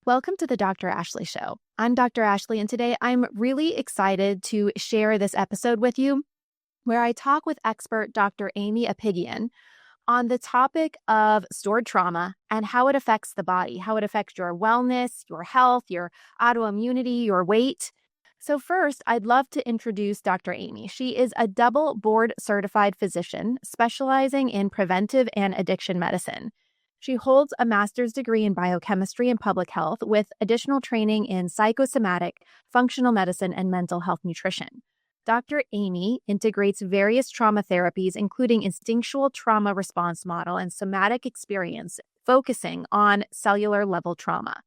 Welcome to the Dr. Ashley Show. I'm Dr. Ashley, and today I'm really excited to share this episode with you where I talk with expert Dr. Aimie Apigian on the topic of stored trauma and how it affects the body, how it affects your wellness, your health, your autoimmunity, your weight. So first, I'd love to introduce Dr. Aimie. She is a double board certified physician specializing in preventive and addiction medicine. She holds a master's degree in biochemistry and public health with additional training in psychosomatic, functional medicine, and mental health nutrition. Dr. Aimie integrates various trauma therapies, including instinctual trauma response model and somatic experience, focusing on cellular level trauma.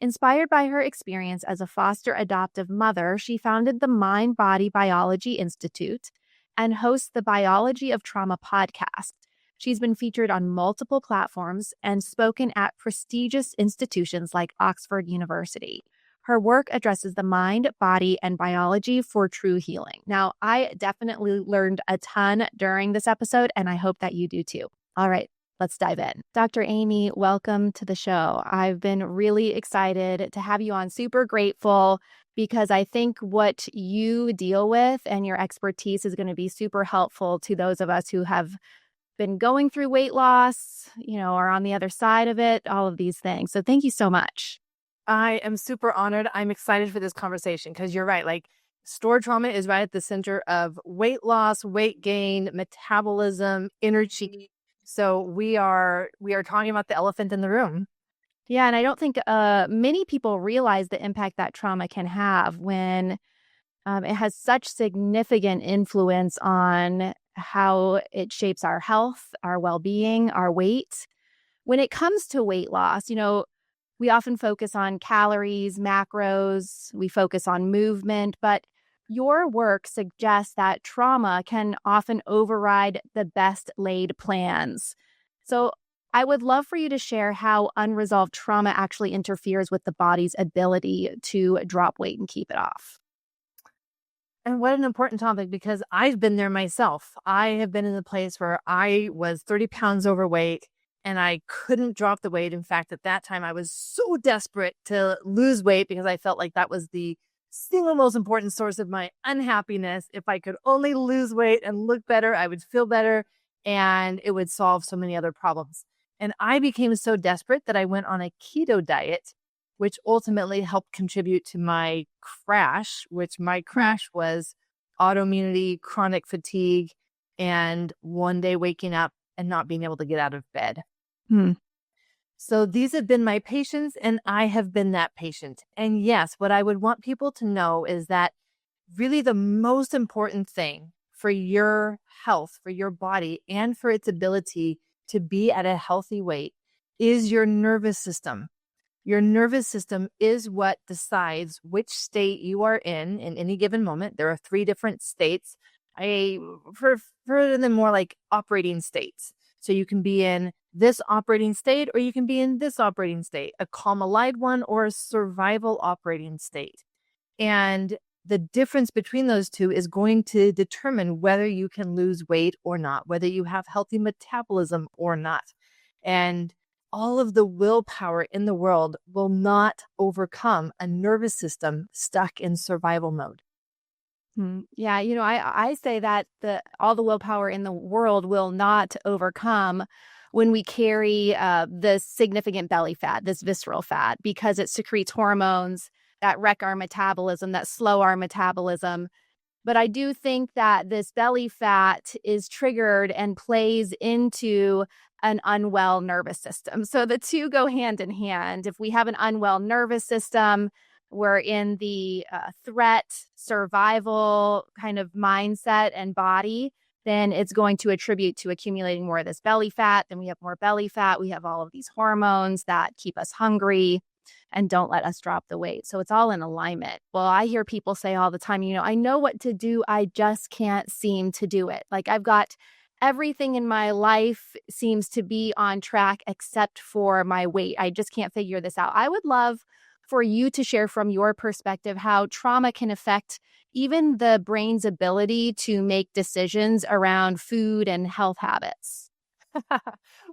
Inspired by her experience as a foster adoptive mother, she founded the Mind Body Biology Institute and hosts the Biology of Trauma podcast. She's been featured on multiple platforms and spoken at prestigious institutions like Oxford University. Her work addresses the mind, body, and biology for true healing. Now, I definitely learned a ton during this episode, and I hope that you do too. All right, let's dive in. Dr. Aimie, welcome to the show. I've been really excited to have you on, super grateful, because I think what you deal with and your expertise is going to be super helpful to those of us who have been going through weight loss, or on the other side of it, all of these things. So thank you so much. I am super honored. I'm excited for this conversation because you're right. Like, stored trauma is right at the center of weight loss, weight gain, metabolism, energy. So we are talking about the elephant in the room. Yeah, and I don't think many people realize the impact that trauma can have when it has such significant influence on how it shapes our health, our well-being, our weight. When it comes to weight loss, we often focus on calories, macros, we focus on movement, but your work suggests that trauma can often override the best laid plans. So I would love for you to share how unresolved trauma actually interferes with the body's ability to drop weight and keep it off. And what an important topic, because I've been there myself. I have been in the place where I was 30 pounds overweight and I couldn't drop the weight. In fact, at that time, I was so desperate to lose weight because I felt like that was the single most important source of my unhappiness. If I could only lose weight and look better, I would feel better and it would solve so many other problems. And I became so desperate that I went on a keto diet, which ultimately helped contribute to my crash, which my crash was autoimmunity, chronic fatigue, and one day waking up and not being able to get out of bed. So these have been my patients, and I have been that patient. And yes, what I would want people to know is that really the most important thing for your health, for your body, and for its ability to be at a healthy weight is your nervous system. Your nervous system is what decides which state you are in any given moment. There are 3 different states. I refer to them more like operating states. So you can be in this operating state or you can be in this operating state, a calm, alive one or a survival operating state. And the difference between those two is going to determine whether you can lose weight or not, whether you have healthy metabolism or not. And all of the willpower in the world will not overcome a nervous system stuck in survival mode. Yeah, I say that all the willpower in the world will not overcome when we carry this significant belly fat, this visceral fat, because it secretes hormones that wreck our metabolism, that slow our metabolism. But I do think that this belly fat is triggered and plays into an unwell nervous system. So the two go hand in hand. If we have an unwell nervous system, we're in the threat, survival kind of mindset and body, then it's going to attribute to accumulating more of this belly fat. Then we have more belly fat. We have all of these hormones that keep us hungry and don't let us drop the weight. So it's all in alignment. Well, I hear people say all the time, I know what to do. I just can't seem to do it. Like, I've got everything in my life seems to be on track except for my weight. I just can't figure this out. I would love for you to share from your perspective how trauma can affect even the brain's ability to make decisions around food and health habits.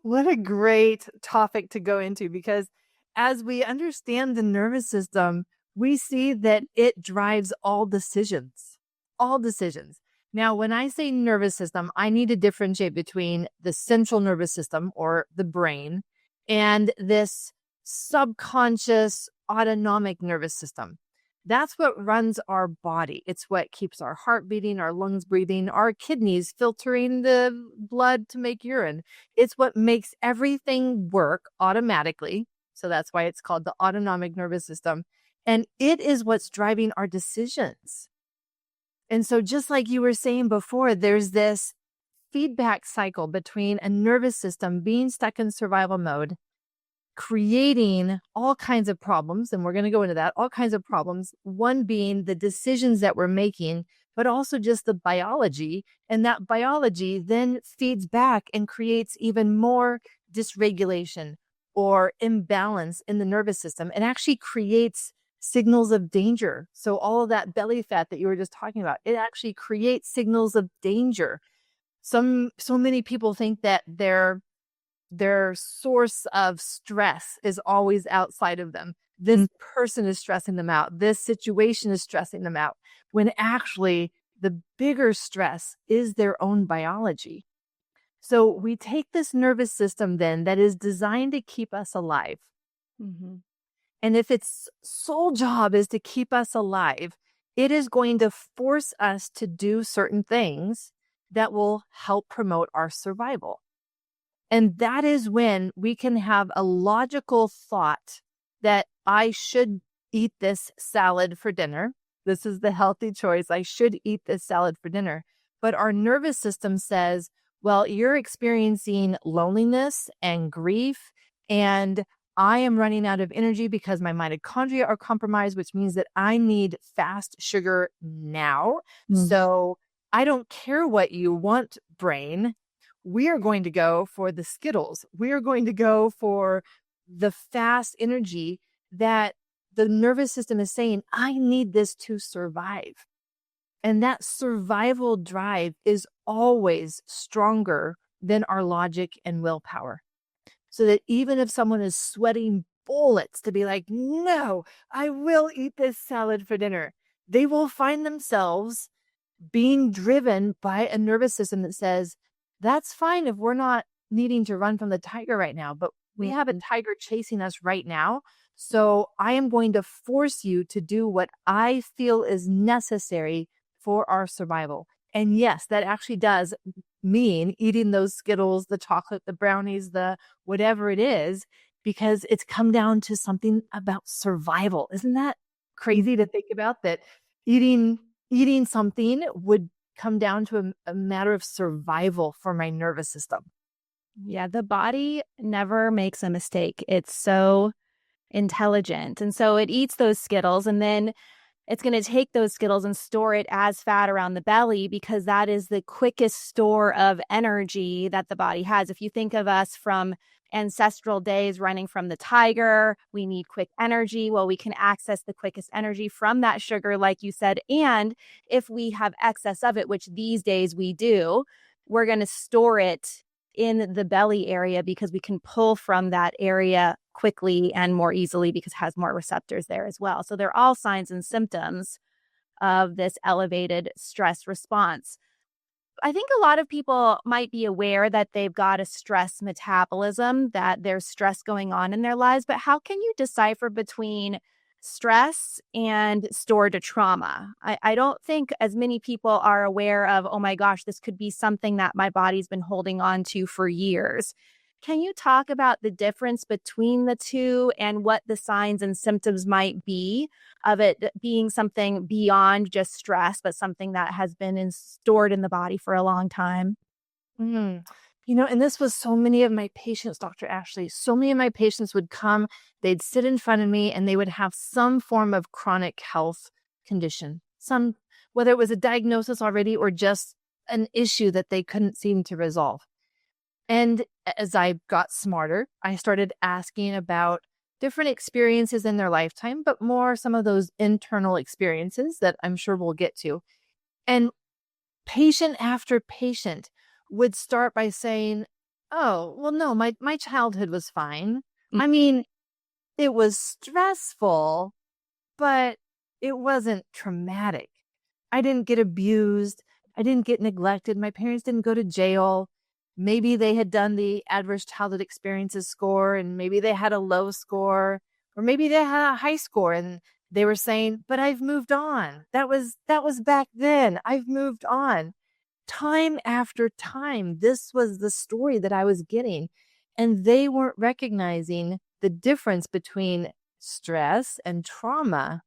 What a great topic to go into, because as we understand the nervous system, we see that it drives all decisions, all decisions. Now, when I say nervous system, I need to differentiate between the central nervous system or the brain and this subconscious autonomic nervous system. That's what runs our body. It's what keeps our heart beating, our lungs breathing, our kidneys filtering the blood to make urine. It's what makes everything work automatically. So that's why it's called the autonomic nervous system. And it is what's driving our decisions. And so just like you were saying before, there's this feedback cycle between a nervous system being stuck in survival mode, creating all kinds of problems. And we're going to go into that, all kinds of problems. One being the decisions that we're making, but also just the biology. And that biology then feeds back and creates even more dysregulation or imbalance in the nervous system, and actually creates signals of danger. So all of that belly fat that you were just talking about, it actually creates signals of danger. So many people think that their source of stress is always outside of them. This person is stressing them out. This situation is stressing them out, when actually the bigger stress is their own biology. So we take this nervous system then that is designed to keep us alive. Mm-hmm. And if its sole job is to keep us alive, it is going to force us to do certain things that will help promote our survival. And that is when we can have a logical thought that I should eat this salad for dinner. This is the healthy choice. I should eat this salad for dinner. But our nervous system says, well, you're experiencing loneliness and grief, and I am running out of energy because my mitochondria are compromised, which means that I need fast sugar now. So I don't care what you want, brain. We are going to go for the Skittles. We are going to go for the fast energy that the nervous system is saying, I need this to survive. And that survival drive is always stronger than our logic and willpower. So that even if someone is sweating bullets to be like, no, I will eat this salad for dinner, they will find themselves being driven by a nervous system that says, that's fine if we're not needing to run from the tiger right now, but we have a tiger chasing us right now. So I am going to force you to do what I feel is necessary for our survival. And yes, that actually does mean eating those Skittles, the chocolate, the brownies, the whatever it is, because it's come down to something about survival. Isn't that crazy to think about, that eating something would come down to a matter of survival for my nervous system? Yeah, the body never makes a mistake. It's so intelligent. And so it eats those Skittles, and then it's going to take those Skittles and store it as fat around the belly, because that is the quickest store of energy that the body has. If you think of us from ancestral days running from the tiger, we need quick energy. Well, we can access the quickest energy from that sugar, like you said. And if we have excess of it, which these days we do, we're going to store it in the belly area, because we can pull from that area quickly and more easily because it has more receptors there as well. So they're all signs and symptoms of this elevated stress response. I think a lot of people might be aware that they've got a stress metabolism, that there's stress going on in their lives, but how can you decipher between stress and stored trauma? I don't think as many people are aware of, oh my gosh, this could be something that my body's been holding on to for years. Can you talk about the difference between the two and what the signs and symptoms might be of it being something beyond just stress, but something that has been stored in the body for a long time? And this was so many of my patients, Dr. Ashley. So many of my patients would come, they'd sit in front of me, and they would have some form of chronic health condition, whether it was a diagnosis already or just an issue that they couldn't seem to resolve. And as I got smarter, I started asking about different experiences in their lifetime, but more some of those internal experiences that I'm sure we'll get to. And patient after patient would start by saying, oh, well, no, my childhood was fine. I mean, It was stressful, but it wasn't traumatic. I didn't get abused. I didn't get neglected. My parents didn't go to jail. Maybe they had done the adverse childhood experiences score and maybe they had a low score, or maybe they had a high score and they were saying, but I've moved on. That was back then. I've moved on. Time after time, this was the story that I was getting. And they weren't recognizing the difference between stress and trauma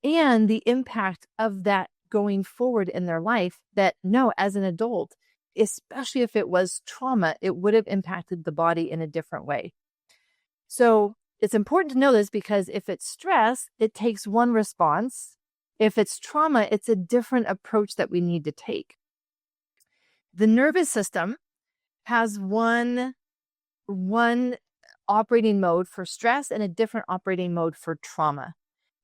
and the impact of that going forward in their life. That no, as an adult, especially if it was trauma, it would have impacted the body in a different way. So it's important to know this because if it's stress, it takes one response. If it's trauma, it's a different approach that we need to take. The nervous system has one operating mode for stress and a different operating mode for trauma.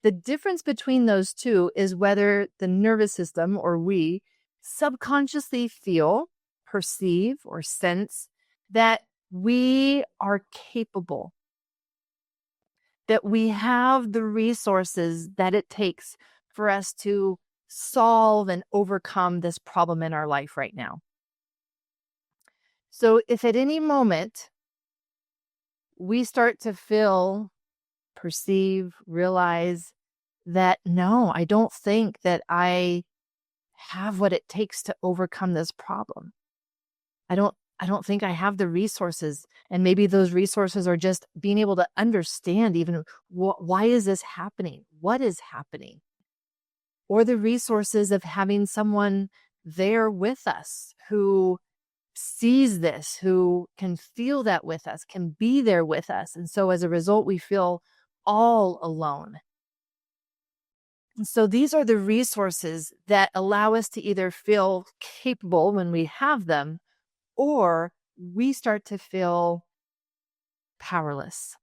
The difference between those two is whether the nervous system, or we, subconsciously feel, perceive, or sense that we are capable, that we have the resources that it takes for us to solve and overcome this problem in our life right now. So if at any moment we start to feel, perceive, realize that, no, I don't think that I have what it takes to overcome this problem. I don't think I have the resources. And maybe those resources are just being able to understand even why is this happening? What is happening? Or the resources of having someone there with us who sees this, who can feel that with us, can be there with us. And so as a result, we feel all alone. And so these are the resources that allow us to either feel capable when we have them, or we start to feel powerless.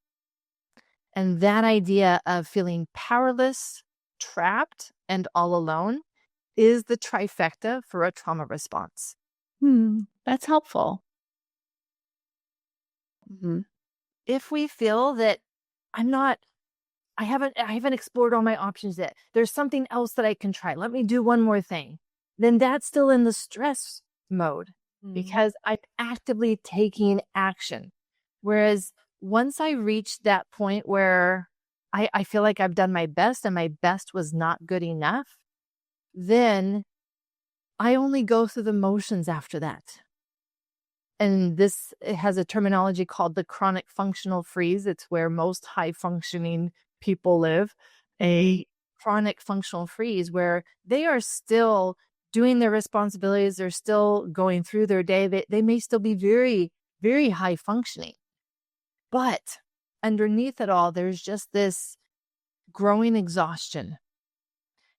And that idea of feeling powerless, trapped, and all alone is the trifecta for a trauma response. That's helpful. Mm-hmm. If we feel that I haven't explored all my options yet, there's something else that I can try, let me do one more thing, then that's still in the stress mode because I'm actively taking action. Whereas once I reach that point where I feel like I've done my best and my best was not good enough, then I only go through the motions after that. And this has a terminology called the chronic functional freeze. It's where most high functioning people live, a chronic functional freeze where they are still doing their responsibilities. They're still going through their day. They may still be very, very high functioning. But underneath it all, there's just this growing exhaustion.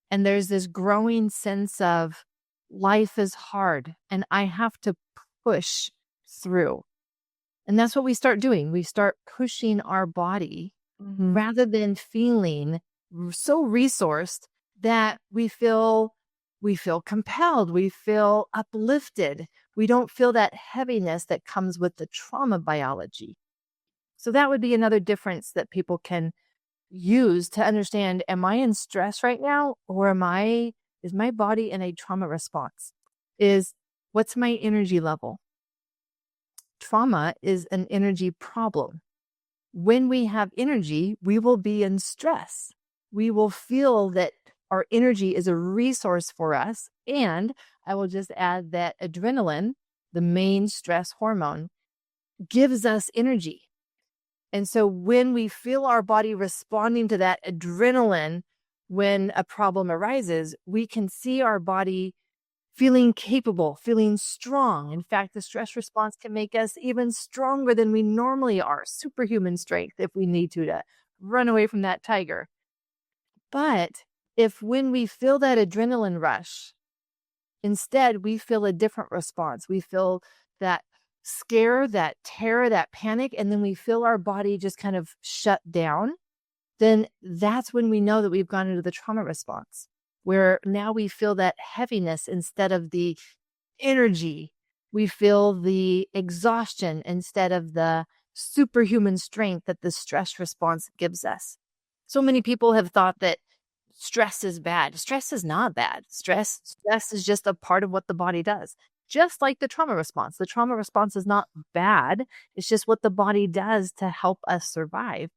And there's this growing sense of life is hard and I have to push through. And that's what we start doing. We start pushing our body rather than feeling so resourced that we feel compelled, we feel uplifted. We don't feel that heaviness that comes with the trauma biology. So that would be another difference that people can use to understand, am I in stress right now, or is my body in a trauma response? What's my energy level? Trauma is an energy problem. When we have energy, we will be in stress. We will feel that our energy is a resource for us. And I will just add that adrenaline, the main stress hormone, gives us energy. And so when we feel our body responding to that adrenaline when a problem arises, we can see our body feeling capable, feeling strong. In fact, the stress response can make us even stronger than we normally are, superhuman strength if we need to run away from that tiger. But if when we feel that adrenaline rush, instead we feel a different response, we feel that scare, that terror, that panic, and then we feel our body just kind of shut down, then that's when we know that we've gone into the trauma response, where now we feel that heaviness instead of the energy. We feel the exhaustion instead of the superhuman strength that the stress response gives us. So many people have thought that stress is bad. Stress is not bad. Stress is just a part of what the body does. Just like the trauma response. The trauma response is not bad. It's just what the body does to help us survive.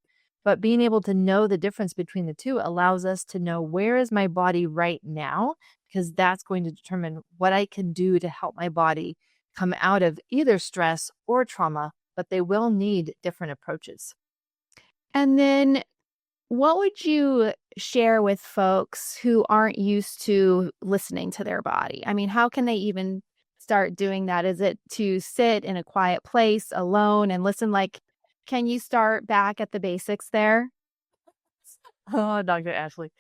But being able to know the difference between the two allows us to know, where is my body right now? Because that's going to determine what I can do to help my body come out of either stress or trauma, but they will need different approaches. And then what would you share with folks who aren't used to listening to their body? I mean, how can they even start doing that? Is it to sit in a quiet place alone and listen? Like, can you start back at the basics there? Oh, Dr. Ashley.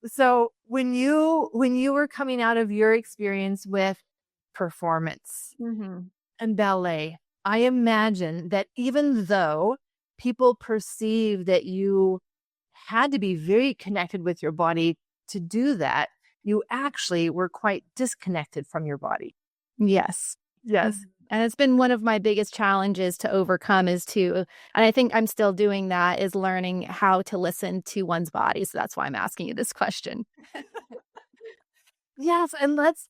So when you were coming out of your experience with performance and ballet, I imagine that even though people perceive that you had to be very connected with your body to do that, you actually were quite disconnected from your body. Yes. Yes. And it's been one of my biggest challenges to overcome and I think I'm still doing that, is learning how to listen to one's body. So that's why I'm asking you this question. Yes. And let's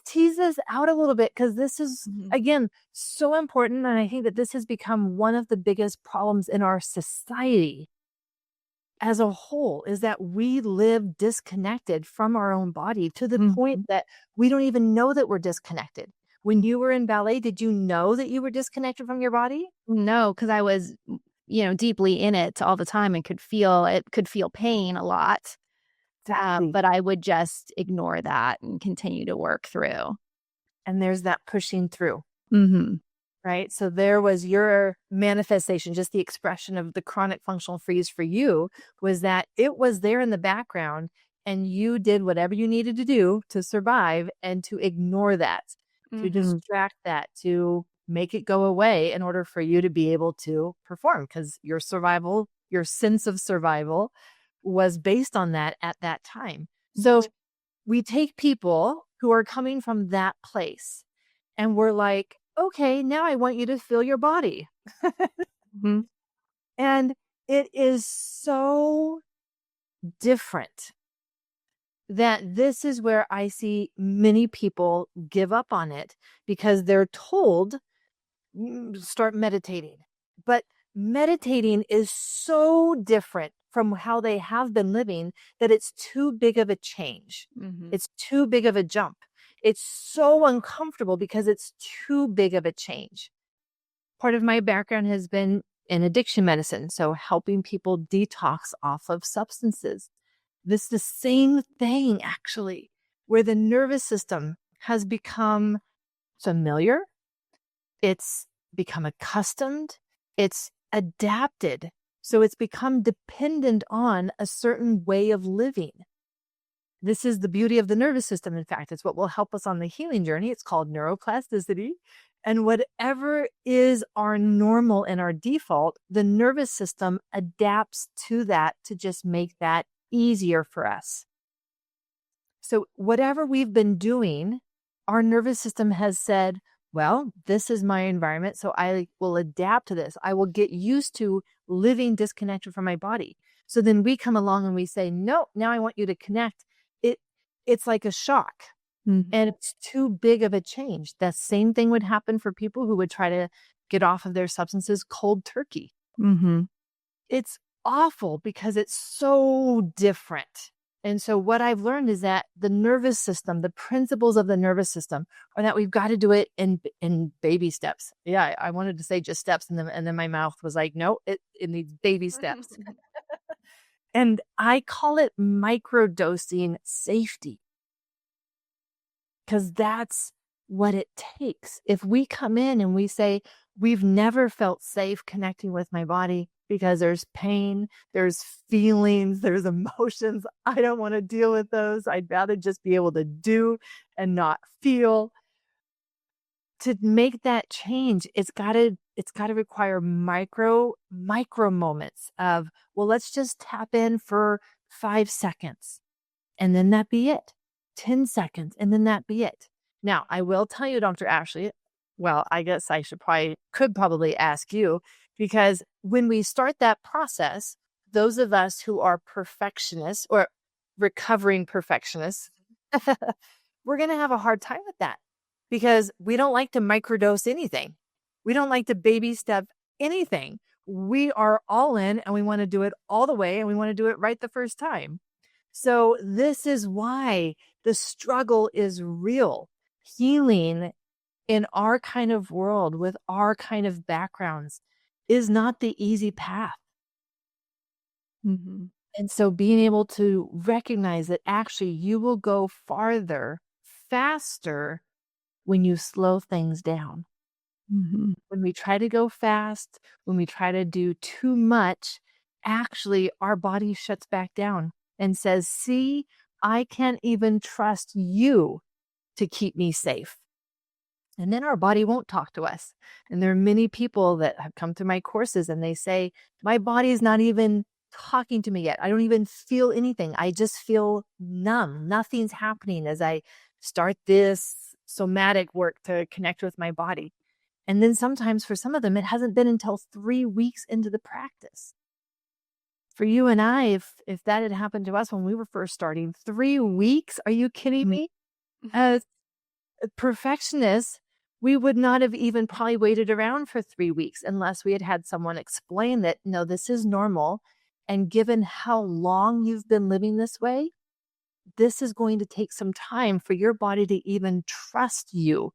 tease this out a little bit, because this is, again, so important. And I think that this has become one of the biggest problems in our society as a whole, is that we live disconnected from our own body to the point that we don't even know that we're disconnected. When you were in ballet, did you know that you were disconnected from your body? No, because I was, deeply in it all the time and could feel pain a lot. But I would just ignore that and continue to work through. And there's that pushing through. Mm-hmm. Right? So there was your manifestation, just the expression of the chronic functional freeze for you, was that it was there in the background and you did whatever you needed to do to survive and to ignore that, to distract that, to make it go away in order for you to be able to perform, because your survival, your sense of survival was based on that at that time. So we take people who are coming from that place and we're like, okay, now I want you to feel your body. And it is so different that this is where I see many people give up on it, because they're told, start meditating. But meditating is so different from how they have been living that it's too big of a change. It's too big of a jump. It's so uncomfortable because it's too big of a change. Part of my background has been in addiction medicine, so helping people detox off of substances. This is the same thing, actually, where the nervous system has become familiar. It's become accustomed. It's adapted. So it's become dependent on a certain way of living. This is the beauty of the nervous system. In fact, it's what will help us on the healing journey. It's called neuroplasticity. And whatever is our normal and our default, the nervous system adapts to that to just make that easier for us. So whatever we've been doing, our nervous system has said, well, this is my environment, so I will adapt to this. I will get used to living disconnected from my body. So then we come along and we say, no, now I want you to connect. It's like a shock. And it's too big of a change. That same thing would happen for people who would try to get off of their substances cold turkey. It's awful because it's so different. And so what I've learned is that the nervous system, the principles of the nervous system, are that we've got to do it in baby steps. Yeah, I wanted to say just steps, and then my mouth was like, no, it needs baby steps. And I call it microdosing safety, because that's what it takes. If we come in and we say, we've never felt safe connecting with my body because there's pain, there's feelings, there's emotions. I don't want to deal with those. I'd rather just be able to do and not feel. To make that change, it's got to require micro moments of, well, let's just tap in for 5 seconds and then that be it. 10 seconds and then that be it. Now, I will tell you, Dr. Ashley, well, I guess I could probably ask you, Because when we start that process, those of us who are perfectionists or recovering perfectionists, we're going to have a hard time with that because we don't like to microdose anything. We don't like to baby step anything. We are all in and we want to do it all the way and we want to do it right the first time. So this is why the struggle is real. Healing in our kind of world with our kind of backgrounds is not the easy path. Mm-hmm. And so being able to recognize that actually you will go farther, faster when you slow things down. Mm-hmm. When we try to go fast, when we try to do too much, actually our body shuts back down and says, see, I can't even trust you to keep me safe. And then our body won't talk to us. And there are many people that have come through my courses and they say, my body is not even talking to me yet. I don't even feel anything. I just feel numb. Nothing's happening as I start this somatic work to connect with my body. And then sometimes for some of them, it hasn't been until 3 weeks into the practice. For you and I, if that had happened to us when we were first starting, 3 weeks, are you kidding me? As perfectionists, we would not have even probably waited around for 3 weeks unless we had had someone explain that, no, this is normal. And given how long you've been living this way, this is going to take some time for your body to even trust you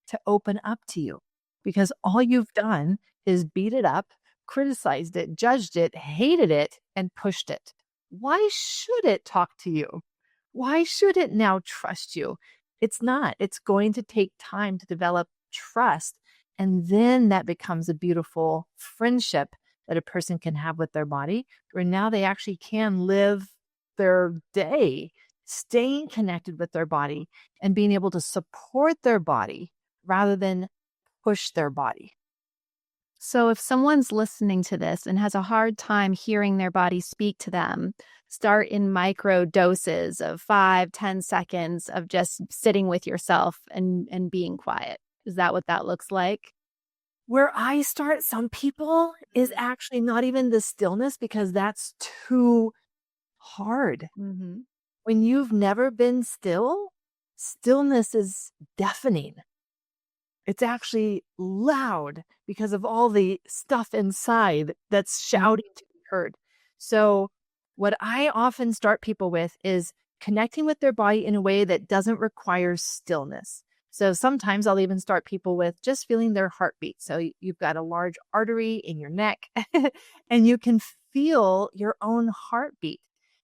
to open up to you. Because all you've done is beat it up, criticized it, judged it, hated it, and pushed it. Why should it talk to you? Why should it now trust you? It's not. It's going to take time to develop trust. And then that becomes a beautiful friendship that a person can have with their body, where now they actually can live their day staying connected with their body and being able to support their body rather than push their body. So if someone's listening to this and has a hard time hearing their body speak to them, start in micro doses of 5-10 seconds of just sitting with yourself and being quiet. Is that what that looks like? Where I start some people is actually not even the stillness because that's too hard. Mm-hmm. When you've never been still, stillness is deafening. It's actually loud because of all the stuff inside that's shouting to be heard. So what I often start people with is connecting with their body in a way that doesn't require stillness. So sometimes I'll even start people with just feeling their heartbeat. So you've got a large artery in your neck and you can feel your own heartbeat.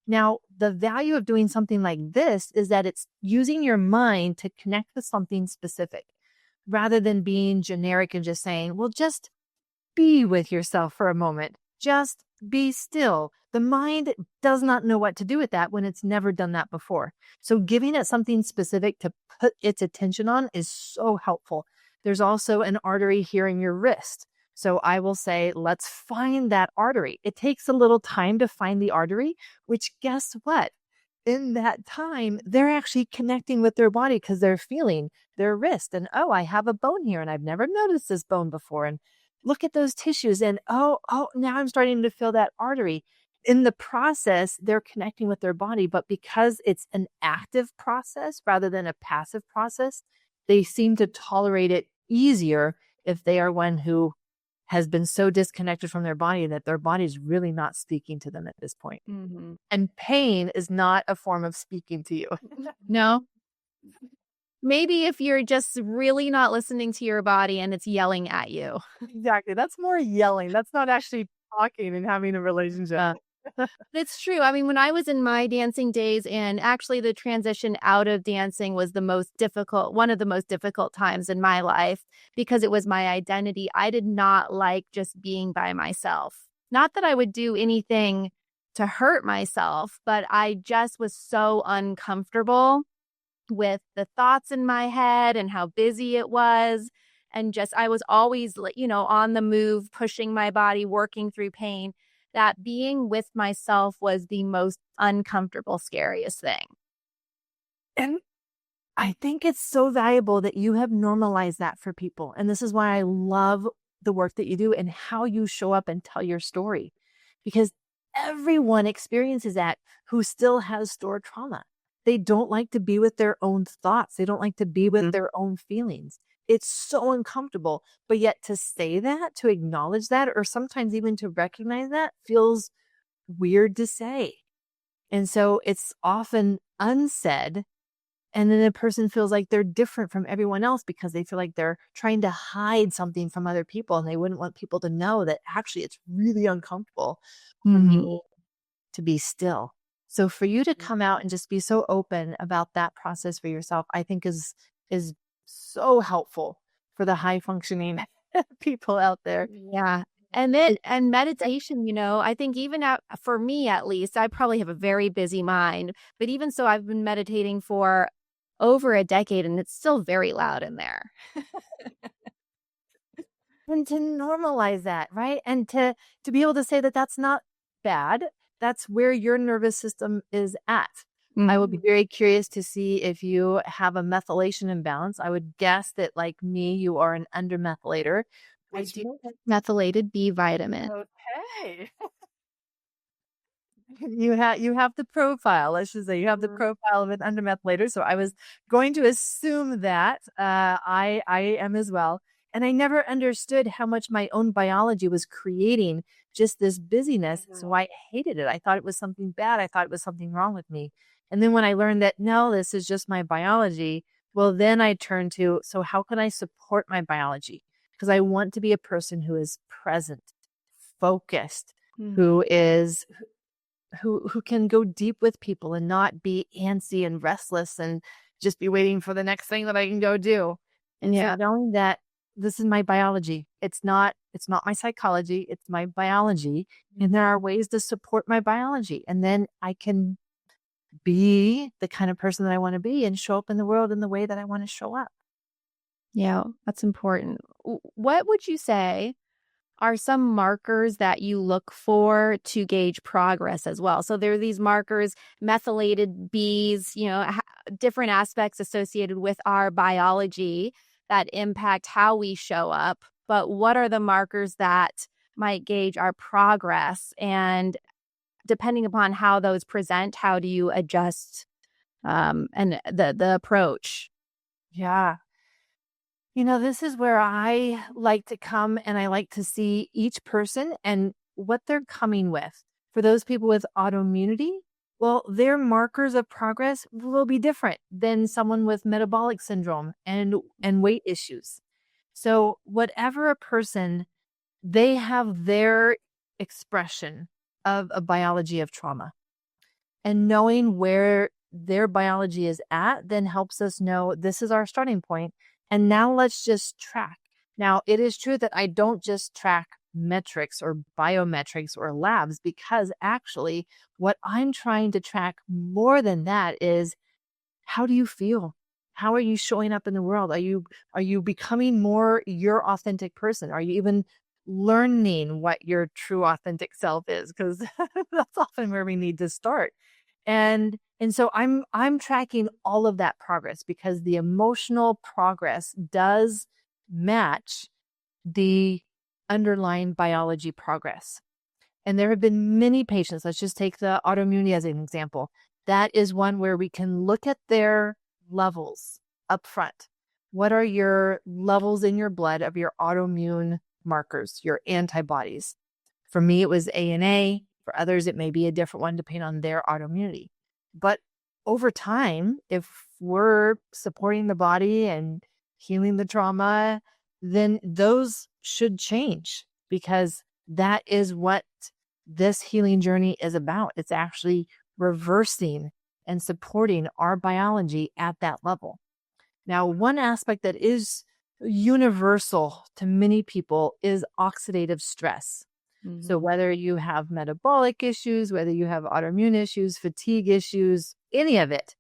Now, the value of doing something like this is that it's using your mind to connect with something specific rather than being generic and just saying, well, just be with yourself for a moment. Just be still. The mind does not know what to do with that when it's never done that before. So giving it something specific to put its attention on is so helpful. There's also an artery here in your wrist. So I will say, let's find that artery. It takes a little time to find the artery, which guess what? In that time, they're actually connecting with their body because they're feeling their wrist. And, oh, I have a bone here and I've never noticed this bone before. And look at those tissues. And, oh, now I'm starting to feel that artery. In the process, they're connecting with their body. But because it's an active process rather than a passive process, they seem to tolerate it easier if they are one who has been so disconnected from their body that their body is really not speaking to them at this point. Mm-hmm. And pain is not a form of speaking to you. No. Maybe if you're just really not listening to your body and it's yelling at you. Exactly. That's more yelling. That's not actually talking and having a relationship. But it's true. I mean, when I was in my dancing days, and actually the transition out of dancing was one of the most difficult times in my life because it was my identity. I did not like just being by myself. Not that I would do anything to hurt myself, but I just was so uncomfortable with the thoughts in my head and how busy it was. And just, I was always, on the move, pushing my body, working through pain. That being with myself was the most uncomfortable, scariest thing. And I think it's so valuable that you have normalized that for people. And this is why I love the work that you do and how you show up and tell your story. Because everyone experiences that who still has stored trauma. They don't like to be with their own thoughts. They don't like to be with their own feelings. It's so uncomfortable. But yet to say that, to acknowledge that, or sometimes even to recognize that feels weird to say. And so it's often unsaid. And then a person feels like they're different from everyone else because they feel like they're trying to hide something from other people. And they wouldn't want people to know that actually it's really uncomfortable for me to be still. So for you to come out and just be so open about that process for yourself, I think is so helpful for the high functioning people out there. Yeah. And meditation, I think even for me, at least, I probably have a very busy mind, but even so, I've been meditating for over a decade and it's still very loud in there. And to normalize that, right? And to be able to say that that's not bad. That's where your nervous system is at. I would be very curious to see if you have a methylation imbalance. I would guess that, like me, you are an undermethylator. I do have methylated B vitamin. Okay. You have the profile. Let's just say you have the profile of an undermethylator. So I was going to assume that I am as well. And I never understood how much my own biology was creating just this busyness. So I hated it. I thought it was something bad. I thought it was something wrong with me. And then when I learned that, no, this is just my biology, well, then I turned to, so how can I support my biology? Because I want to be a person who is present, focused, who can go deep with people and not be antsy and restless and just be waiting for the next thing that I can go do. And so knowing that this is my biology, it's not my psychology, it's my biology. And there are ways to support my biology. And then I can be the kind of person that I want to be and show up in the world in the way that I want to show up. Yeah, that's important. What would you say are some markers that you look for to gauge progress as well? So there are these markers, methylated Bs, different aspects associated with our biology that impact how we show up. But what are the markers that might gauge our progress? And depending upon how those present, how do you adjust and the approach? Yeah. This is where I like to come and I like to see each person and what they're coming with. For those people with autoimmunity, well, their markers of progress will be different than someone with metabolic syndrome and weight issues. So whatever a person, they have their expression of a biology of trauma. And knowing where their biology is at then helps us know this is our starting point. And now let's just track. Now, it is true that I don't just track metrics or biometrics or labs, because actually what I'm trying to track more than that is, how do you feel? How are you showing up in the world? Are you becoming more your authentic person? Are you even learning what your true authentic self is? Because that's often where we need to start. And so I'm tracking all of that progress, because the emotional progress does match the underlying biology progress. And there have been many patients, let's just take the autoimmunity as an example. That is one where we can look at their levels up front. What are your levels in your blood of your autoimmune markers, your antibodies? For me, it was ANA. For others, it may be a different one depending on their autoimmunity. But over time, if we're supporting the body and healing the trauma, then those should change, because that is what this healing journey is about. It's actually reversing and supporting our biology at that level. Now, one aspect that is universal to many people is oxidative stress. So whether you have metabolic issues, whether you have autoimmune issues, fatigue issues, any of it,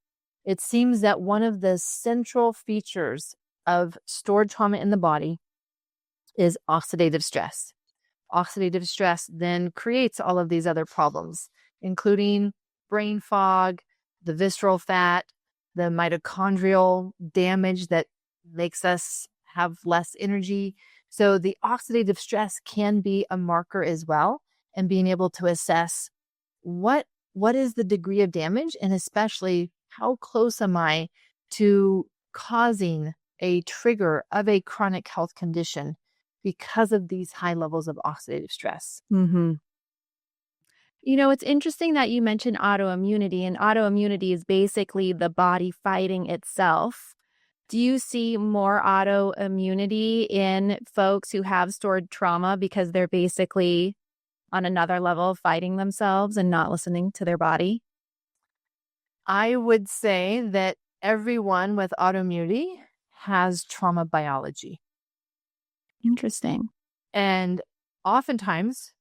it seems that one of the central features of stored trauma in the body is oxidative stress. Oxidative stress then creates all of these other problems, including brain fog, the visceral fat, the mitochondrial damage that makes us have less energy. So the oxidative stress can be a marker as well, and being able to assess what is the degree of damage, and especially how close am I to causing a trigger of a chronic health condition because of these high levels of oxidative stress. Mm-hmm. It's interesting that you mentioned autoimmunity, and autoimmunity is basically the body fighting itself. Do you see more autoimmunity in folks who have stored trauma because they're basically on another level fighting themselves and not listening to their body? I would say that everyone with autoimmunity has trauma biology. Interesting. And oftentimes,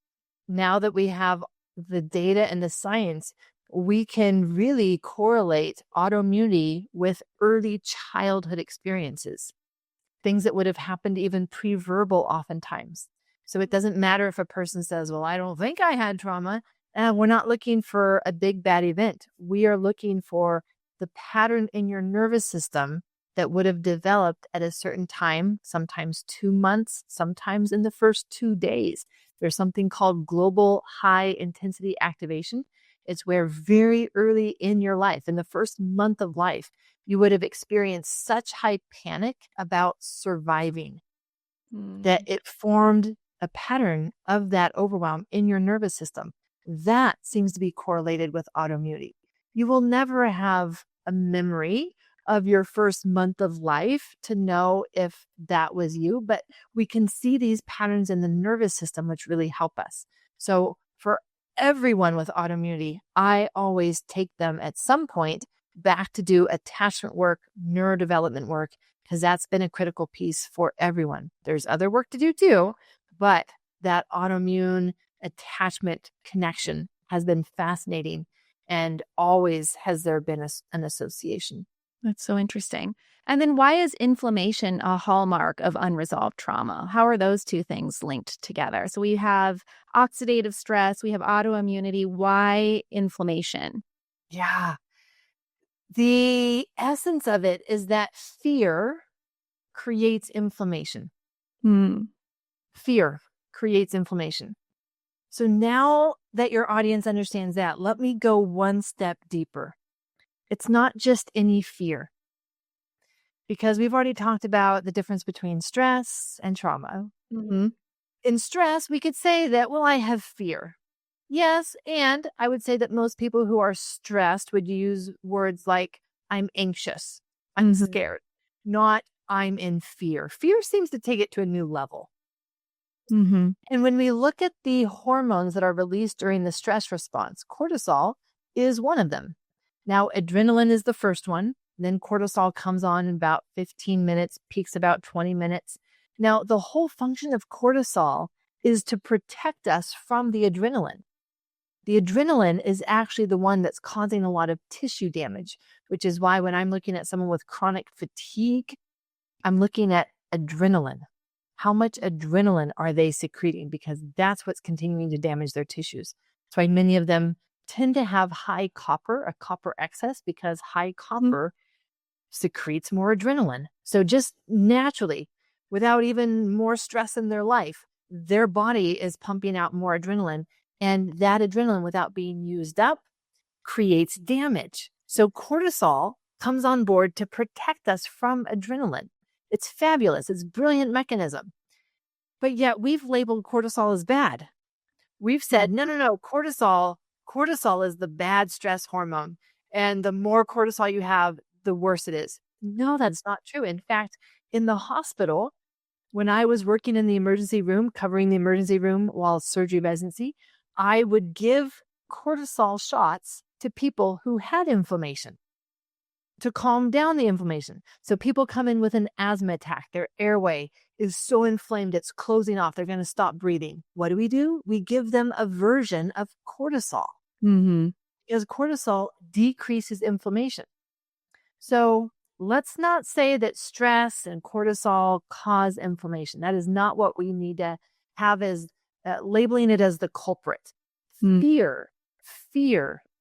now that we have the data and the science, we can really correlate autoimmunity with early childhood experiences, things that would have happened even pre-verbal oftentimes. So it doesn't matter if a person says, well, I don't think I had trauma. We're not looking for a big bad event. We are looking for the pattern in your nervous system that would have developed at a certain time, sometimes 2 months, sometimes in the first 2 days. There's something called global high intensity activation. It's where very early in your life, in the first month of life, you would have experienced such high panic about surviving that it formed a pattern of that overwhelm in your nervous system. That seems to be correlated with autoimmunity. You will never have a memory of your first month of life to know if that was you, but we can see these patterns in the nervous system, which really help us. So for everyone with autoimmunity, I always take them at some point back to do attachment work, neurodevelopment work, because that's been a critical piece for everyone. There's other work to do too, but that autoimmune attachment connection has been fascinating, and always has there been an association. That's so interesting. And then why is inflammation a hallmark of unresolved trauma? How are those two things linked together? So we have oxidative stress, we have autoimmunity. Why inflammation? Yeah. The essence of it is that fear creates inflammation. Hmm. Fear creates inflammation. So now that your audience understands that, let me go one step deeper. It's not just any fear, because we've already talked about the difference between stress and trauma. Mm-hmm. In stress, we could say that, well, I have fear. Yes, and I would say that most people who are stressed would use words like, I'm anxious, I'm Mm-hmm. scared, not I'm in fear. Fear seems to take it to a new level. Mm-hmm. And when we look at the hormones that are released during the stress response, cortisol is one of them. Now, adrenaline is the first one. Then cortisol comes on in about 15 minutes, peaks about 20 minutes. Now, the whole function of cortisol is to protect us from the adrenaline. The adrenaline is actually the one that's causing a lot of tissue damage, which is why when I'm looking at someone with chronic fatigue, I'm looking at adrenaline. How much adrenaline are they secreting? Because that's what's continuing to damage their tissues. That's why many of them tend to have high copper, a copper excess, because high copper secretes more adrenaline. So just naturally, without even more stress in their life, their body is pumping out more adrenaline. And that adrenaline, without being used up, creates damage. So cortisol comes on board to protect us from adrenaline. It's fabulous. It's a brilliant mechanism. But yet we've labeled cortisol as bad. We've said, no, cortisol is the bad stress hormone. And the more cortisol you have, the worse it is. No, that's not true. In fact, in the hospital, when I was working in the emergency room, covering the emergency room while surgery residency, I would give cortisol shots to people who had inflammation to calm down the inflammation. So people come in with an asthma attack. Their airway is so inflamed, it's closing off. They're going to stop breathing. What do? We give them a version of cortisol, because cortisol decreases inflammation. So let's not say that stress and cortisol cause inflammation. That is not what we need to have as labeling it as the culprit. Fear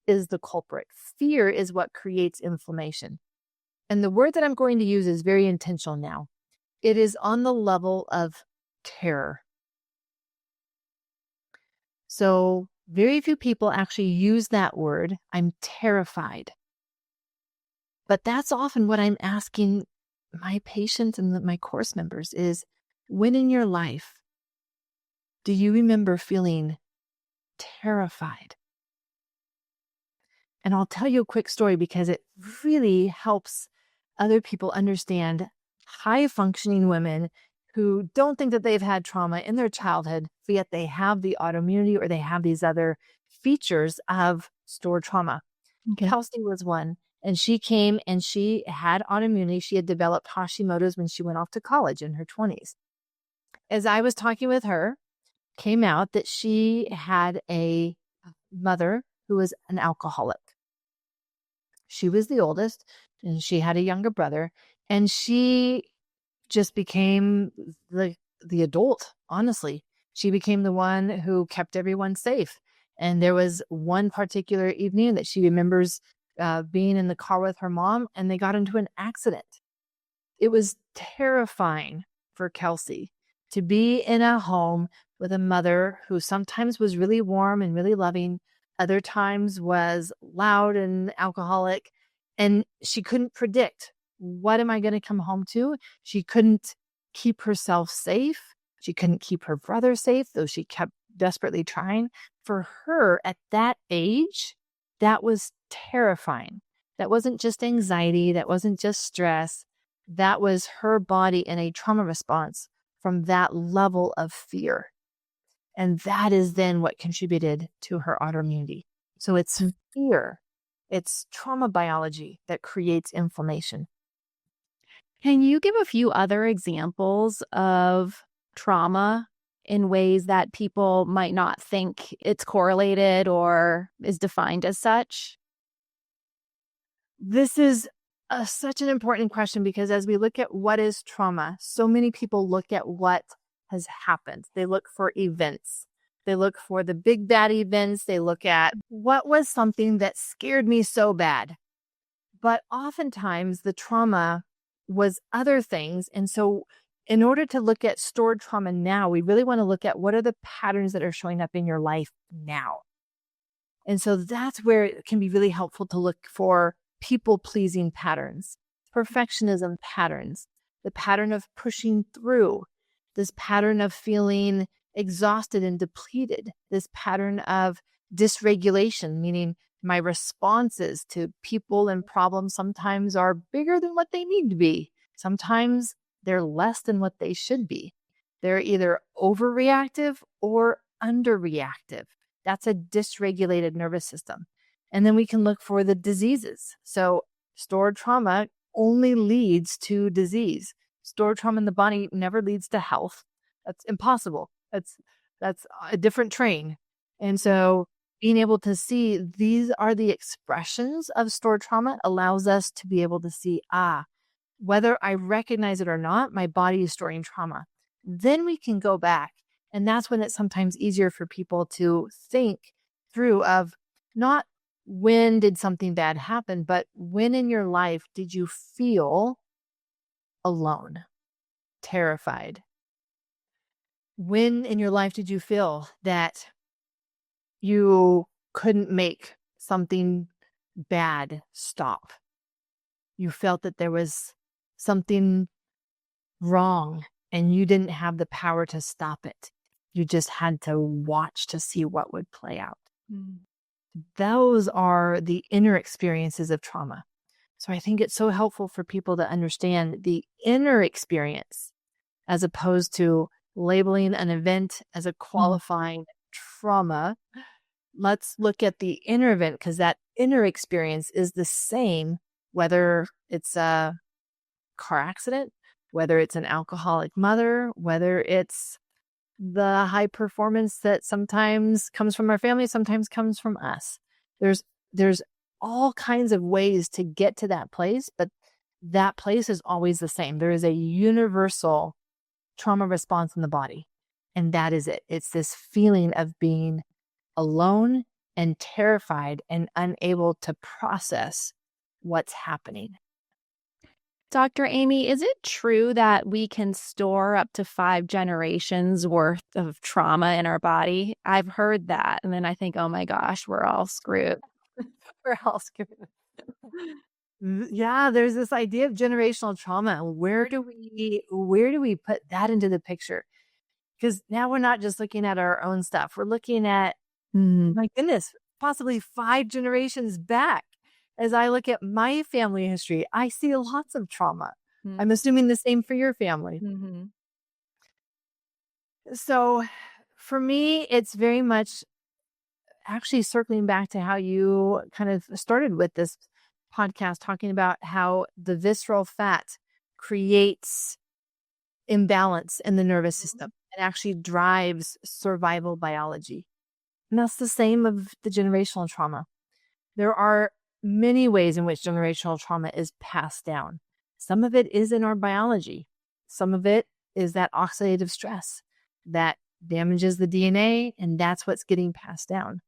is the culprit. Fear is what creates inflammation. And the word that I'm going to use is very intentional now. It is on the level of terror. So very few people actually use that word. I'm terrified. But that's often what I'm asking my patients and my course members is, when in your life do you remember feeling terrified? And I'll tell you a quick story because it really helps other people understand high functioning women who don't think that they've had trauma in their childhood, but yet they have the autoimmunity or they have these other features of stored trauma. Okay. Kelsey was one, and she came and she had autoimmunity. She had developed Hashimoto's when she went off to college in her 20s. As I was talking with her, came out that she had a mother who was an alcoholic. She was the oldest, and she had a younger brother, and she just became the adult, honestly. She became the one who kept everyone safe. And there was one particular evening that she remembers being in the car with her mom, and they got into an accident. It was terrifying for Kelsey to be in a home with a mother who sometimes was really warm and really loving, other times was loud and alcoholic, and she couldn't predict, what am I going to come home to? She couldn't keep herself safe. She couldn't keep her brother safe, though she kept desperately trying. For her at that age, that was terrifying. That wasn't just anxiety. That wasn't just stress. That was her body in a trauma response from that level of fear. And that is then what contributed to her autoimmunity. So it's fear. It's trauma biology that creates inflammation. Can you give a few other examples of trauma in ways that people might not think it's correlated or is defined as such? This is such an important question because as we look at what is trauma, so many people look at what has happened. They look for events. They look for the big bad events. They look at what was something that scared me so bad. But oftentimes the trauma was other things. And so in order to look at stored trauma now, we really want to look at what are the patterns that are showing up in your life now. And so that's where it can be really helpful to look for people-pleasing patterns, perfectionism patterns, the pattern of pushing through, this pattern of feeling exhausted and depleted, this pattern of dysregulation, meaning my responses to people and problems sometimes are bigger than what they need to be. Sometimes they're less than what they should be. They're either overreactive or underreactive. That's a dysregulated nervous system. And then we can look for the diseases. So stored trauma only leads to disease. Stored trauma in the body never leads to health. That's impossible. That's a different train. And so being able to see these are the expressions of stored trauma allows us to be able to see, whether I recognize it or not, my body is storing trauma. Then we can go back. And that's when it's sometimes easier for people to think through of not when did something bad happen, but when in your life did you feel alone, terrified? When in your life did you feel that you couldn't make something bad stop? You felt that there was something wrong and you didn't have the power to stop it. You just had to watch to see what would play out. Those are the inner experiences of trauma. So I think it's so helpful for people to understand the inner experience as opposed to labeling an event as a qualifying trauma. Let's look at the inner event because that inner experience is the same, whether it's a car accident, whether it's an alcoholic mother, whether it's the high performance that sometimes comes from our family, sometimes comes from us. There's all kinds of ways to get to that place, but that place is always the same. There is a universal trauma response in the body, and that is it. It's this feeling of being alone and terrified and unable to process what's happening. Dr. Aimie, is it true that we can store up to 5 generations worth of trauma in our body? I've heard that. And then I think, oh my gosh, we're all screwed. We're all screwed. Yeah, there's this idea of generational trauma. Where do we put that into the picture? Because now we're not just looking at our own stuff. We're looking at, my goodness, possibly 5 generations back. As I look at my family history, I see lots of trauma. I'm assuming the same for your family. Mm-hmm. So for me, it's very much actually circling back to how you kind of started with this podcast, talking about how the visceral fat creates imbalance in the nervous system and actually drives survival biology. And that's the same of the generational trauma. There are many ways in which generational trauma is passed down. Some of it is in our biology. Some of it is that oxidative stress that damages the DNA, and that's what's getting passed down.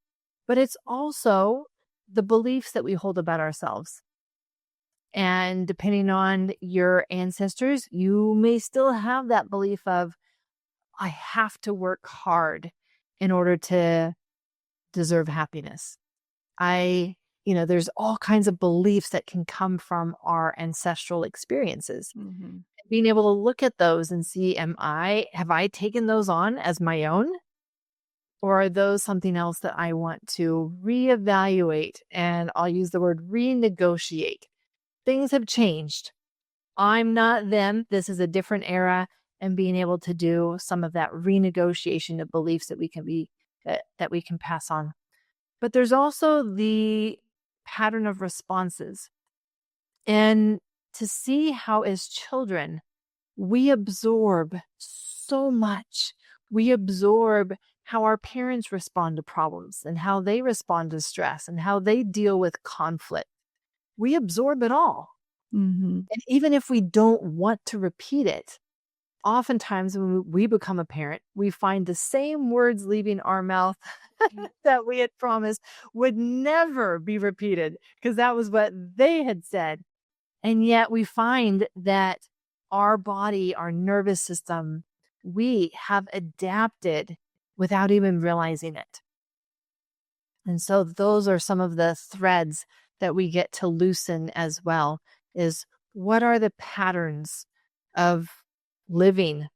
But it's also the beliefs that we hold about ourselves. And depending on your ancestors, you may still have that belief of, I have to work hard in order to deserve happiness. There's all kinds of beliefs that can come from our ancestral experiences. Mm-hmm. Being able to look at those and see, have I taken those on as my own? Or are those something else that I want to reevaluate? And I'll use the word renegotiate. Things have changed. I'm not them. This is a different era. And being able to do some of that renegotiation of beliefs that we can pass on. But there's also the pattern of responses. And to see how as children, we absorb so much. We absorb how our parents respond to problems and how they respond to stress and how they deal with conflict. We absorb it all. Mm-hmm. And even if we don't want to repeat it, oftentimes when we become a parent, we find the same words leaving our mouth that we had promised would never be repeated because that was what they had said. And yet we find that our body, our nervous system, we have adapted without even realizing it. And so those are some of the threads that we get to loosen as well, is what are the patterns of living,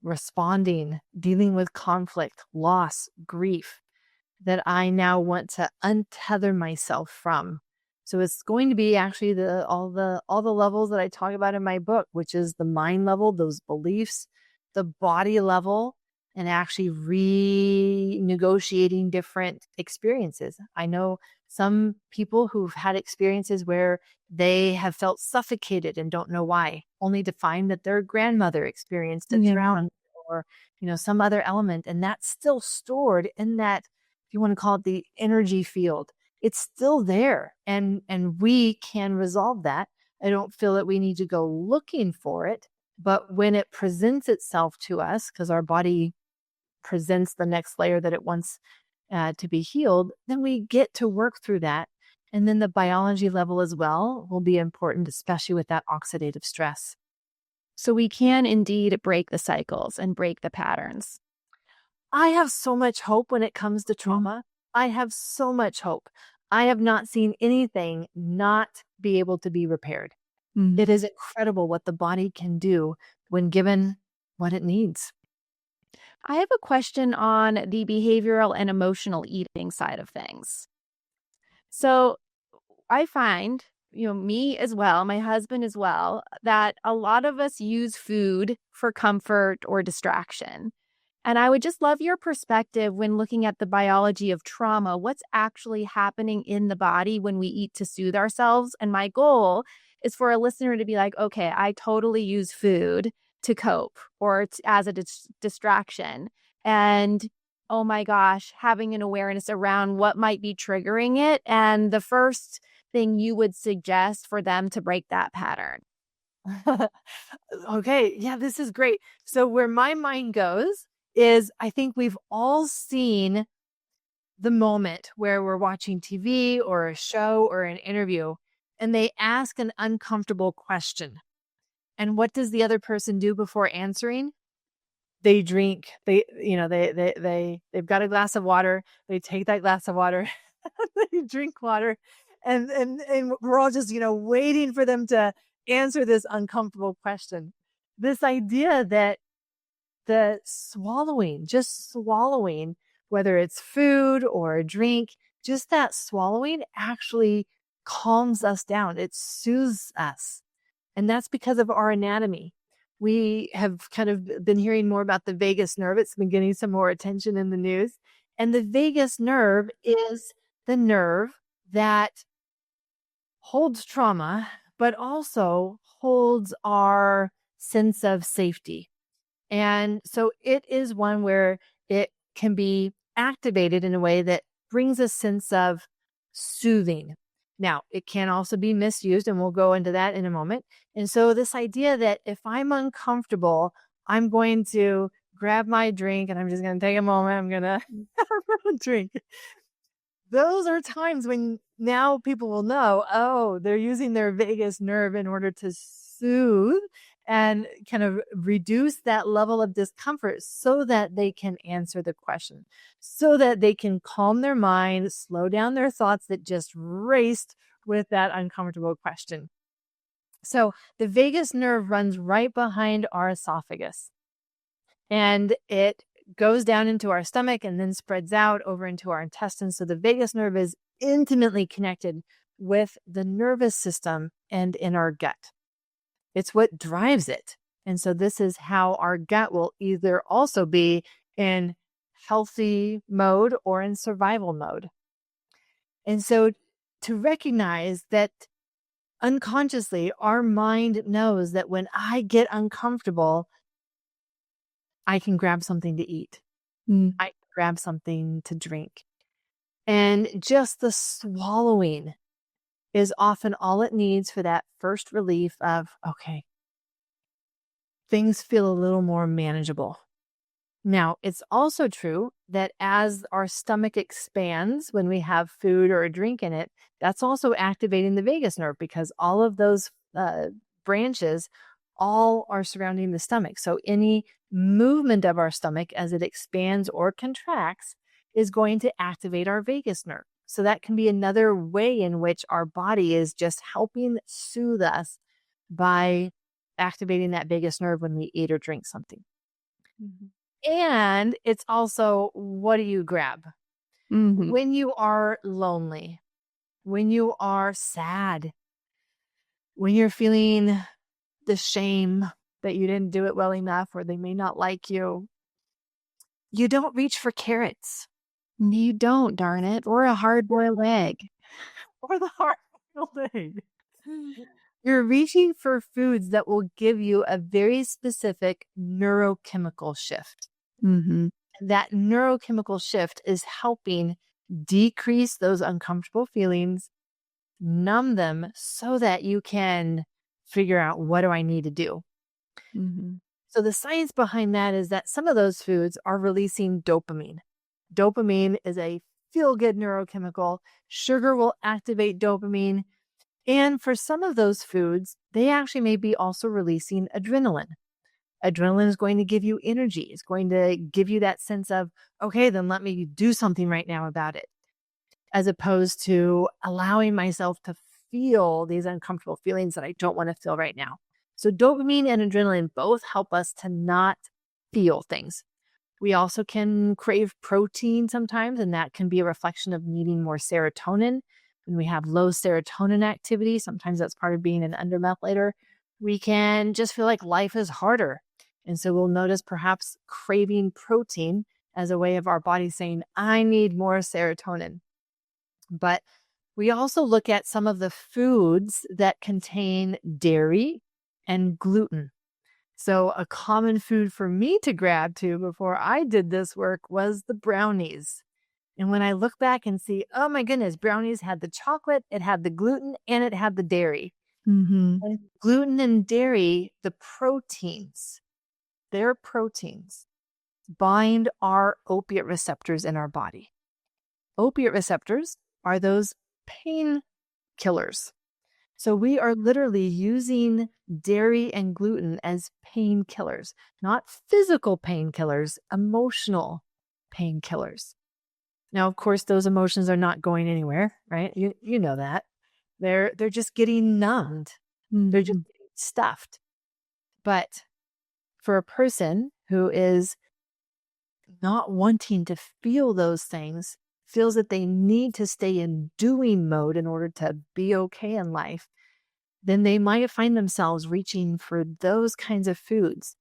responding, dealing with conflict, loss, grief that I now want to untether myself from. So it's going to be actually all the levels that I talk about in my book, which is the mind level, those beliefs, the body level, and actually renegotiating different experiences. I know some people who've had experiences where they have felt suffocated and don't know why, only to find that their grandmother experienced a drown or, some other element. And that's still stored in that, if you want to call it the energy field, it's still there. And we can resolve that. I don't feel that we need to go looking for it, but when it presents itself to us, because our body presents the next layer that it wants to be healed, then we get to work through that. And then the biology level as well will be important, especially with that oxidative stress. So we can indeed break the cycles and break the patterns. I have so much hope when it comes to trauma. I have so much hope. I have not seen anything not be able to be repaired. Mm-hmm. It is incredible what the body can do when given what it needs. I have a question on the behavioral and emotional eating side of things. So I find, me as well, my husband as well, that a lot of us use food for comfort or distraction. And I would just love your perspective when looking at the biology of trauma. What's actually happening in the body when we eat to soothe ourselves? And my goal is for a listener to be like, okay, I totally use food to cope or as a distraction. And oh my gosh, having an awareness around what might be triggering it. And the first thing you would suggest for them to break that pattern. Okay. Yeah, this is great. So where my mind goes is I think we've all seen the moment where we're watching TV or a show or an interview and they ask an uncomfortable question. And what does the other person do before answering? They drink. They've got a glass of water. They take that glass of water, they drink water, and we're all just waiting for them to answer this uncomfortable question. This idea that the just swallowing, whether it's food or a drink, just that swallowing actually calms us down. It soothes us. And that's because of our anatomy. We have kind of been hearing more about the vagus nerve. It's been getting some more attention in the news. And the vagus nerve is the nerve that holds trauma, but also holds our sense of safety. And so it is one where it can be activated in a way that brings a sense of soothing. Now, it can also be misused, and we'll go into that in a moment. And so this idea that if I'm uncomfortable, I'm going to grab my drink and I'm just going to take a moment. I'm going to have a drink. Those are times when now people will know, oh, they're using their vagus nerve in order to soothe and kind of reduce that level of discomfort so that they can answer the question, so that they can calm their mind, slow down their thoughts that just raced with that uncomfortable question. So the vagus nerve runs right behind our esophagus, and it goes down into our stomach and then spreads out over into our intestines. So the vagus nerve is intimately connected with the nervous system and in our gut. It's what drives it. And so this is how our gut will either also be in healthy mode or in survival mode. And so to recognize that unconsciously, our mind knows that when I get uncomfortable, I can grab something to eat. I can grab something to drink. And just the swallowing is often all it needs for that first relief of, okay, things feel a little more manageable. Now, it's also true that as our stomach expands when we have food or a drink in it, that's also activating the vagus nerve because all of those branches all are surrounding the stomach. So any movement of our stomach as it expands or contracts is going to activate our vagus nerve. So that can be another way in which our body is just helping soothe us by activating that vagus nerve when we eat or drink something. Mm-hmm. And it's also, what do you grab? Mm-hmm. When you are lonely, when you are sad, when you're feeling the shame that you didn't do it well enough or they may not like you, you don't reach for carrots. You don't, darn it. Or a hard-boiled egg. Or the hard-boiled egg. You're reaching for foods that will give you a very specific neurochemical shift. Mm-hmm. That neurochemical shift is helping decrease those uncomfortable feelings, numb them so that you can figure out, what do I need to do? Mm-hmm. So the science behind that is that some of those foods are releasing dopamine. Dopamine is a feel-good neurochemical. Sugar will activate dopamine. And for some of those foods, they actually may be also releasing adrenaline. Adrenaline is going to give you energy. It's going to give you that sense of, okay, then let me do something right now about it, as opposed to allowing myself to feel these uncomfortable feelings that I don't want to feel right now. So dopamine and adrenaline both help us to not feel things. We also can crave protein sometimes, and that can be a reflection of needing more serotonin. When we have low serotonin activity, sometimes that's part of being an undermethylator, we can just feel like life is harder. And so we'll notice perhaps craving protein as a way of our body saying, I need more serotonin. But we also look at some of the foods that contain dairy and gluten. So a common food for me to grab to before I did this work was the brownies. And when I look back and see, oh my goodness, brownies had the chocolate, it had the gluten, and it had the dairy. Mm-hmm. And gluten and dairy, the proteins, their proteins bind our opiate receptors in our body. Opiate receptors are those pain killers. So we are literally using dairy and gluten as painkillers, not physical painkillers, emotional painkillers. Now, of course, those emotions are not going anywhere, right? You know that. They're just getting numbed. They're just getting stuffed. But for a person who is not wanting to feel those things, feels that they need to stay in doing mode in order to be okay in life, then they might find themselves reaching for those kinds of foods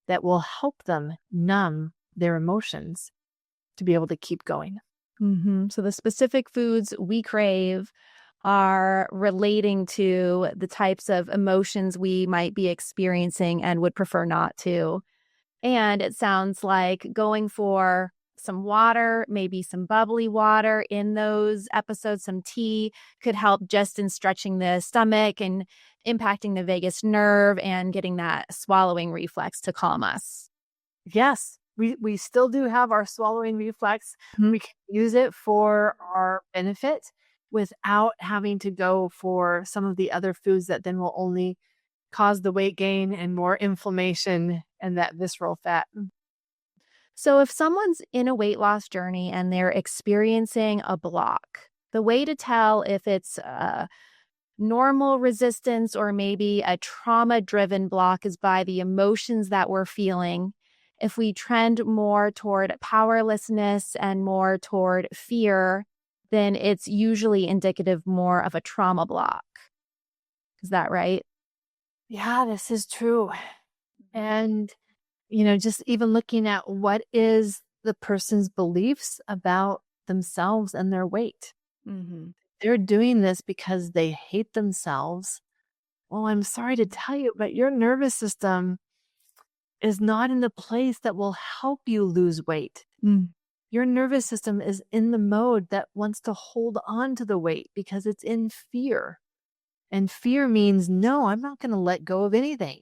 that will help them numb their emotions to be able to keep going. So the specific foods we crave are relating to the types of emotions we might be experiencing and would prefer not to. And it sounds like going for some water, maybe some bubbly water in those episodes, some tea could help just in stretching the stomach and impacting the vagus nerve and getting that swallowing reflex to calm us. Yes, we still do have our swallowing reflex. We can use it for our benefit without having to go for some of the other foods that then will only cause the weight gain and more inflammation and that visceral fat. So if someone's in a weight loss journey and they're experiencing a block, the way to tell if it's normal resistance or maybe a trauma-driven block is by the emotions that we're feeling. If we trend more toward powerlessness and more toward fear, then it's usually indicative more of a trauma block. Is that right? Yeah, this is true. And, just even looking at what is the person's beliefs about themselves and their weight. They're doing this because they hate themselves. Well, I'm sorry to tell you, but your nervous system is not in the place that will help you lose weight. Your nervous system is in the mode that wants to hold on to the weight because it's in fear. And fear means, no, I'm not going to let go of anything.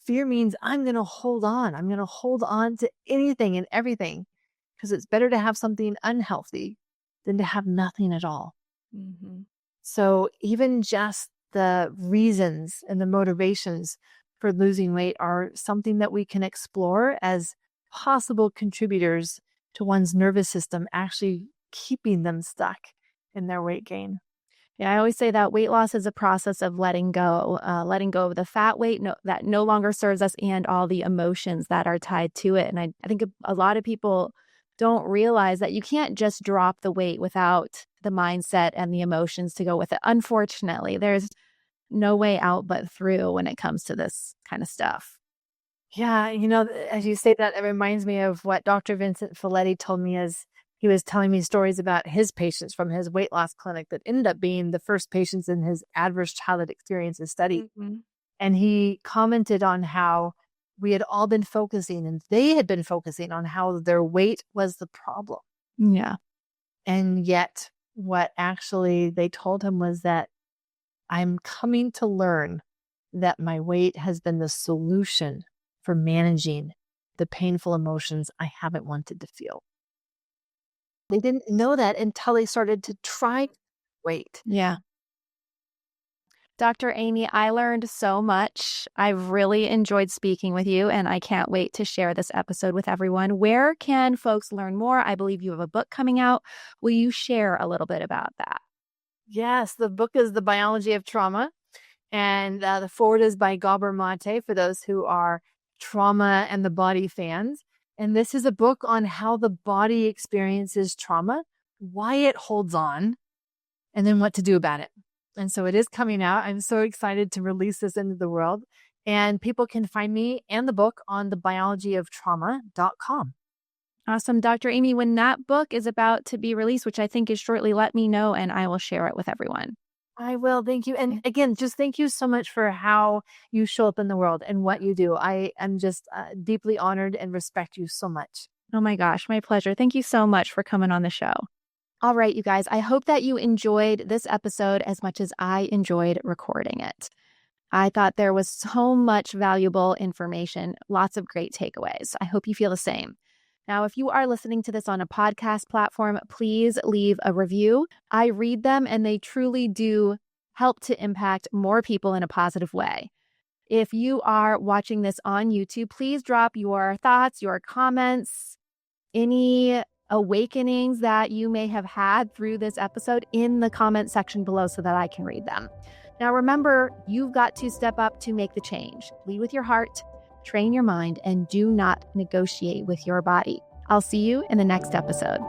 Fear means I'm going to hold on. I'm going to hold on to anything and everything because it's better to have something unhealthy than to have nothing at all. So even just the reasons and the motivations for losing weight are something that we can explore as possible contributors to one's nervous system actually keeping them stuck in their weight gain. Yeah, I always say that weight loss is a process of letting go of the fat weight that no longer serves us and all the emotions that are tied to it. And I think a lot of people don't realize that you can't just drop the weight without the mindset and the emotions to go with it. Unfortunately, there's no way out but through when it comes to this kind of stuff. Yeah, as you say that, it reminds me of what Dr. Vincent Folletti told me as he was telling me stories about his patients from his weight loss clinic that ended up being the first patients in his adverse childhood experiences study. And he commented on how we had all been focusing and they had been focusing on how their weight was the problem. Yeah. And yet what actually they told him was that I'm coming to learn that my weight has been the solution for managing the painful emotions I haven't wanted to feel. They didn't know that until they started to try weight. Yeah. Dr. Aimie, I learned so much. I've really enjoyed speaking with you, and I can't wait to share this episode with everyone. Where can folks learn more? I believe you have a book coming out. Will you share a little bit about that? Yes, the book is The Biology of Trauma, and the forward is by Gabor Mate for those who are trauma and the body fans. And this is a book on how the body experiences trauma, why it holds on, and then what to do about it. And so it is coming out. I'm so excited to release this into the world. And people can find me and the book on thebiologyoftrauma.com. Awesome. Dr. Aimie, when that book is about to be released, which I think is shortly, let me know and I will share it with everyone. I will. Thank you. And again, just thank you so much for how you show up in the world and what you do. I am just deeply honored and respect you so much. Oh my gosh, my pleasure. Thank you so much for coming on the show. All right, you guys, I hope that you enjoyed this episode as much as I enjoyed recording it. I thought there was so much valuable information, lots of great takeaways. I hope you feel the same. Now, if you are listening to this on a podcast platform, please leave a review. I read them and they truly do help to impact more people in a positive way. If you are watching this on YouTube, please drop your thoughts, your comments, any awakenings that you may have had through this episode in the comment section below so that I can read them. Now, remember, you've got to step up to make the change. Lead with your heart, train your mind, and do not negotiate with your body. I'll see you in the next episode.